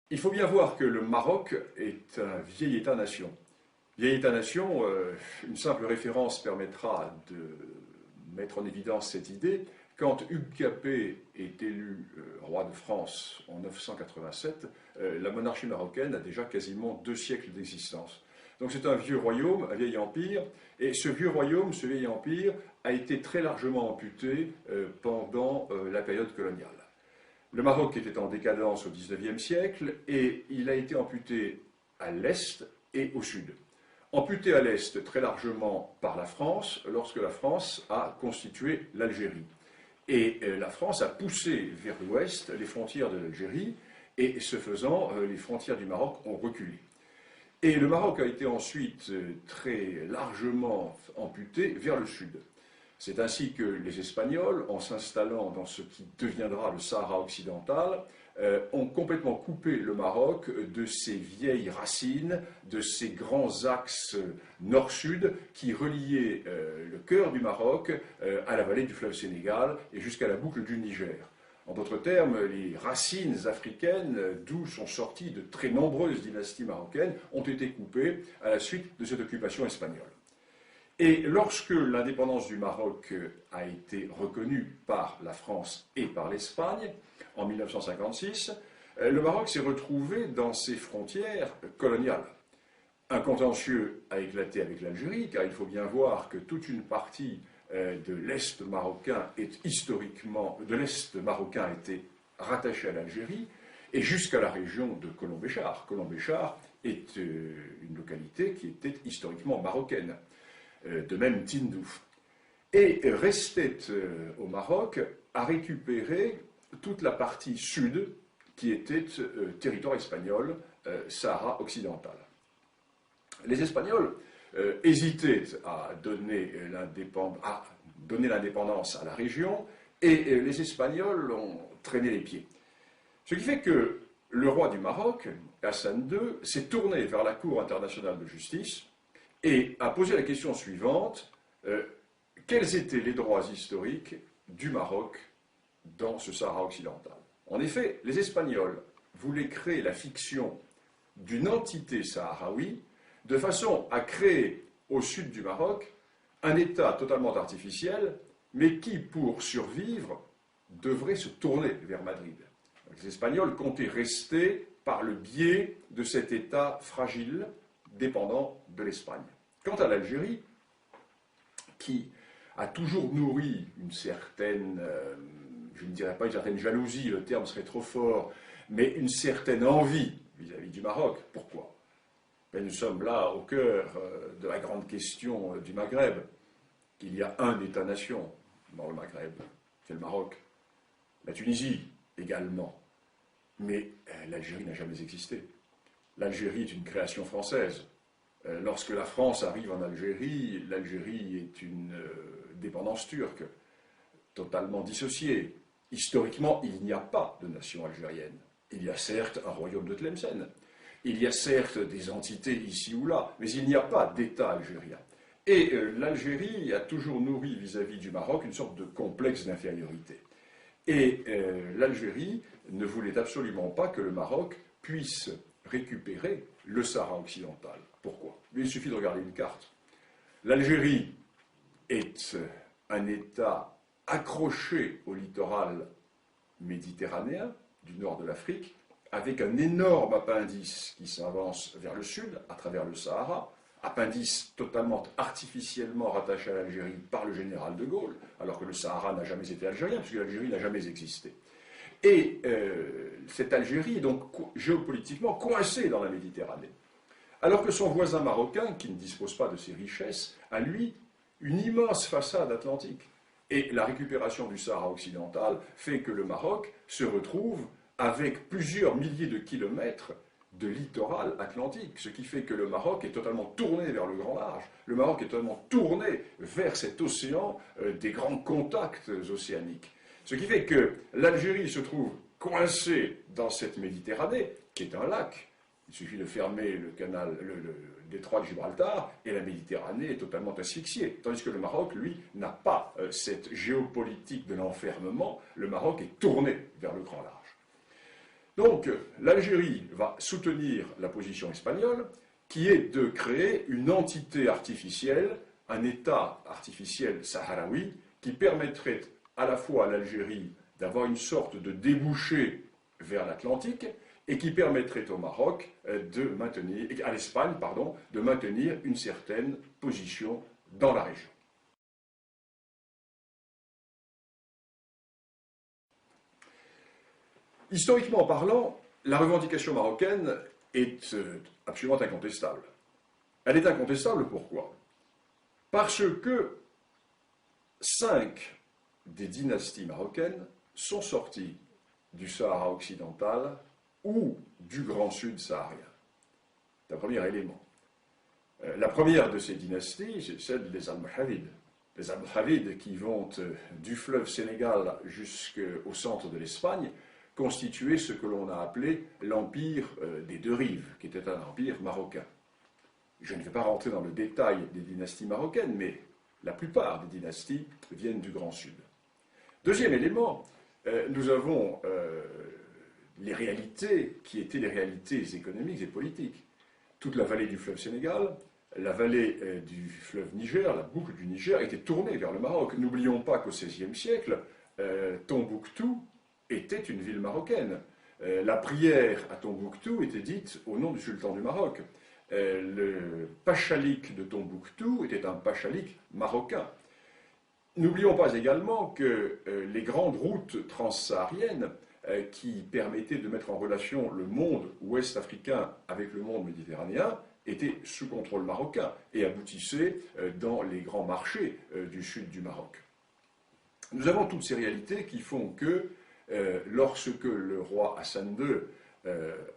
Il faut bien voir que le Maroc est un vieil État-nation. Vieil État-nation, une simple référence permettra de mettre en évidence cette idée. Quand Hugues Capet est élu roi de France en 987, la monarchie marocaine a déjà quasiment 2 siècles d'existence. Donc c'est un vieux royaume, un vieil empire, et ce vieux royaume, ce vieil empire, a été très largement amputé pendant la période coloniale. Le Maroc était en décadence au XIXe siècle et il a été amputé à l'est et au sud. Amputé à l'est très largement par la France, lorsque la France a constitué l'Algérie. Et la France a poussé vers l'ouest les frontières de l'Algérie, et ce faisant, les frontières du Maroc ont reculé. Et le Maroc a été ensuite très largement amputé vers le sud. C'est ainsi que les Espagnols, en s'installant dans ce qui deviendra le Sahara occidental, ont complètement coupé le Maroc de ses vieilles racines, de ses grands axes nord-sud qui reliaient le cœur du Maroc à la vallée du fleuve Sénégal et jusqu'à la boucle du Niger. En d'autres termes, les racines africaines, d'où sont sorties de très nombreuses dynasties marocaines, ont été coupées à la suite de cette occupation espagnole. Et lorsque l'indépendance du Maroc a été reconnue par la France et par l'Espagne, en 1956, le Maroc s'est retrouvé dans ses frontières coloniales. Un contentieux a éclaté avec l'Algérie, car il faut bien voir que toute une partie de l'Est marocain était rattachée à l'Algérie, et jusqu'à la région de Colombéchar. Colombéchar est une localité qui était historiquement marocaine. De même Tindouf. Et restait au Maroc à récupérer toute la partie sud qui était territoire espagnol, Sahara occidental. Les Espagnols hésitaient à donner l'indépendance à la région, et les Espagnols ont traîné les pieds. Ce qui fait que le roi du Maroc, Hassan II, s'est tourné vers la Cour internationale de justice et a posé la question suivante, quels étaient les droits historiques du Maroc dans ce Sahara occidental? En effet, les Espagnols voulaient créer la fiction d'une entité sahraoui de façon à créer au sud du Maroc un État totalement artificiel, mais qui, pour survivre, devrait se tourner vers Madrid. Les Espagnols comptaient rester par le biais de cet État fragile, dépendant de l'Espagne. Quant à l'Algérie, qui a toujours nourri une certaine, je ne dirais pas une certaine jalousie, le terme serait trop fort, mais une certaine envie vis-à-vis du Maroc. Pourquoi? Ben, nous sommes là au cœur de la grande question du Maghreb. Il y a un État-nation dans le Maghreb, c'est le Maroc. La Tunisie également. Mais l'Algérie n'a jamais existé. L'Algérie est une création française. Lorsque la France arrive en Algérie, l'Algérie est une dépendance turque, totalement dissociée. Historiquement, il n'y a pas de nation algérienne. Il y a certes un royaume de Tlemcen, il y a certes des entités ici ou là, mais il n'y a pas d'État algérien. Et l'Algérie a toujours nourri vis-à-vis du Maroc une sorte de complexe d'infériorité. Et l'Algérie ne voulait absolument pas que le Maroc puisse récupérer le Sahara occidental. Pourquoi? Il suffit de regarder une carte. L'Algérie est un État accroché au littoral méditerranéen du nord de l'Afrique, avec un énorme appendice qui s'avance vers le sud, à travers le Sahara, appendice totalement artificiellement rattaché à l'Algérie par le général de Gaulle, alors que le Sahara n'a jamais été algérien, puisque l'Algérie n'a jamais existé. Et cette Algérie est donc géopolitiquement coincée dans la Méditerranée. Alors que son voisin marocain, qui ne dispose pas de ces richesses, a lui une immense façade atlantique. Et la récupération du Sahara occidental fait que le Maroc se retrouve avec plusieurs milliers de kilomètres de littoral atlantique, ce qui fait que le Maroc est totalement tourné vers le grand large. Le Maroc est totalement tourné vers cet océan des grands contacts océaniques. Ce qui fait que l'Algérie se trouve coincée dans cette Méditerranée, qui est un lac. Il suffit de fermer le détroit de Gibraltar, et la Méditerranée est totalement asphyxiée. Tandis que le Maroc, lui, n'a pas cette géopolitique de l'enfermement. Le Maroc est tourné vers le grand large. Donc, l'Algérie va soutenir la position espagnole, qui est de créer une entité artificielle, un État artificiel sahraoui, qui permettrait à la fois à l'Algérie d'avoir une sorte de débouché vers l'Atlantique, et qui permettrait au Maroc de maintenir, à l'Espagne, pardon, de maintenir une certaine position dans la région. Historiquement parlant, la revendication marocaine est absolument incontestable. Elle est incontestable pourquoi? Parce que 5 des dynasties marocaines sont sorties du Sahara occidental ou du Grand Sud saharien. C'est un premier élément. La première de ces dynasties, c'est celle des Almohavides. Les Almohavides qui vont du fleuve Sénégal jusqu'au centre de l'Espagne constituaient ce que l'on a appelé l'empire des deux rives, qui était un empire marocain. Je ne vais pas rentrer dans le détail des dynasties marocaines, mais la plupart des dynasties viennent du Grand Sud. Deuxième élément, nous avons les réalités qui étaient les réalités économiques et politiques. Toute la vallée du fleuve Sénégal, la vallée du fleuve Niger, la boucle du Niger, était tournée vers le Maroc. N'oublions pas qu'au XVIe siècle, Tombouctou était une ville marocaine. La prière à Tombouctou était dite au nom du sultan du Maroc. Le pachalik de Tombouctou était un pachalik marocain. N'oublions pas également que les grandes routes transsahariennes qui permettaient de mettre en relation le monde ouest-africain avec le monde méditerranéen étaient sous contrôle marocain et aboutissaient dans les grands marchés du sud du Maroc. Nous avons toutes ces réalités qui font que lorsque le roi Hassan II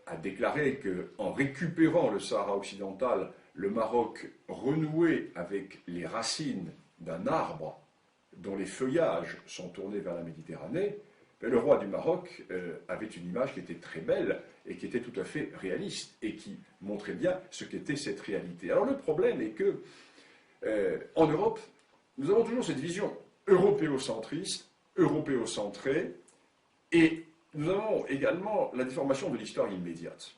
a déclaré qu'en récupérant le Sahara occidental, le Maroc renouait avec les racines d'un arbre dont les feuillages sont tournés vers la Méditerranée, le roi du Maroc avait une image qui était très belle et qui était tout à fait réaliste et qui montrait bien ce qu'était cette réalité. Alors le problème est que en Europe, nous avons toujours cette vision européocentriste, européocentrée, et nous avons également la déformation de l'histoire immédiate.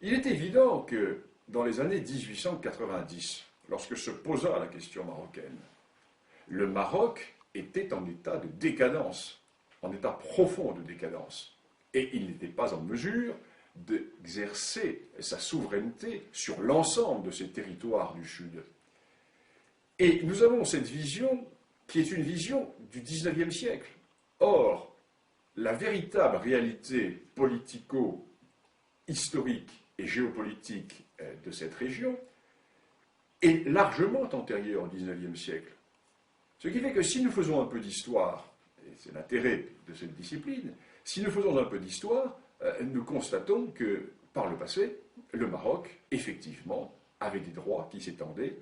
Il est évident que dans les années 1890, lorsque se posa la question marocaine, le Maroc était en état de décadence, en état profond de décadence, et il n'était pas en mesure d'exercer sa souveraineté sur l'ensemble de ces territoires du Sud. Et nous avons cette vision qui est une vision du XIXe siècle. Or, la véritable réalité politico-historique et géopolitique de cette région est largement antérieure au XIXe siècle. Ce qui fait que si nous faisons un peu d'histoire, et c'est l'intérêt de cette discipline, si nous faisons un peu d'histoire, nous constatons que, par le passé, le Maroc, effectivement, avait des droits qui s'étendaient,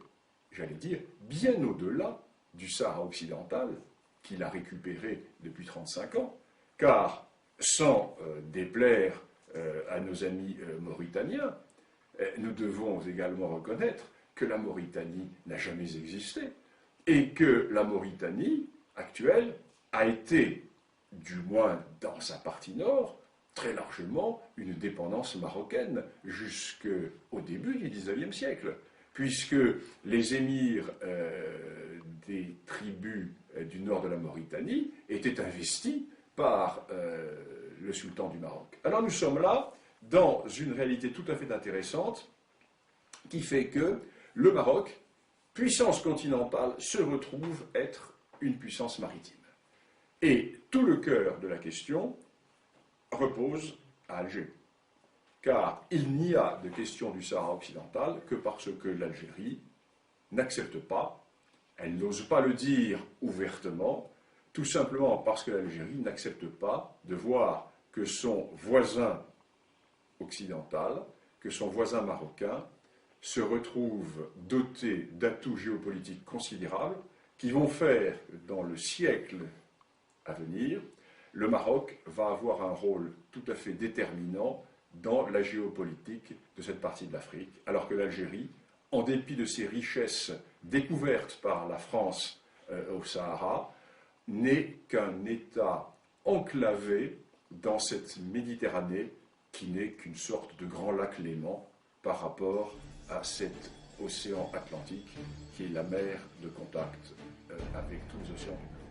j'allais dire, bien au-delà du Sahara occidental, qu'il a récupéré depuis 35 ans, car, sans déplaire à nos amis mauritaniens, nous devons également reconnaître que la Mauritanie n'a jamais existé, et que la Mauritanie actuelle a été, du moins dans sa partie nord, très largement une dépendance marocaine jusqu'au début du XIXe siècle, puisque les émirs des tribus du nord de la Mauritanie étaient investis par le sultan du Maroc. Alors nous sommes là dans une réalité tout à fait intéressante qui fait que le Maroc, puissance continentale, se retrouve être une puissance maritime. Et tout le cœur de la question repose à Alger. Car il n'y a de question du Sahara occidental que parce que l'Algérie n'accepte pas, elle n'ose pas le dire ouvertement, tout simplement parce que l'Algérie n'accepte pas de voir que son voisin occidental, que son voisin marocain, se retrouve doté d'atouts géopolitiques considérables qui vont faire que dans le siècle à venir, le Maroc va avoir un rôle tout à fait déterminant dans la géopolitique de cette partie de l'Afrique, alors que l'Algérie, en dépit de ses richesses découvertes par la France au Sahara, n'est qu'un État enclavé dans cette Méditerranée qui n'est qu'une sorte de grand lac Léman par rapport à cet océan Atlantique qui est la mer de contact avec tous les océans du monde.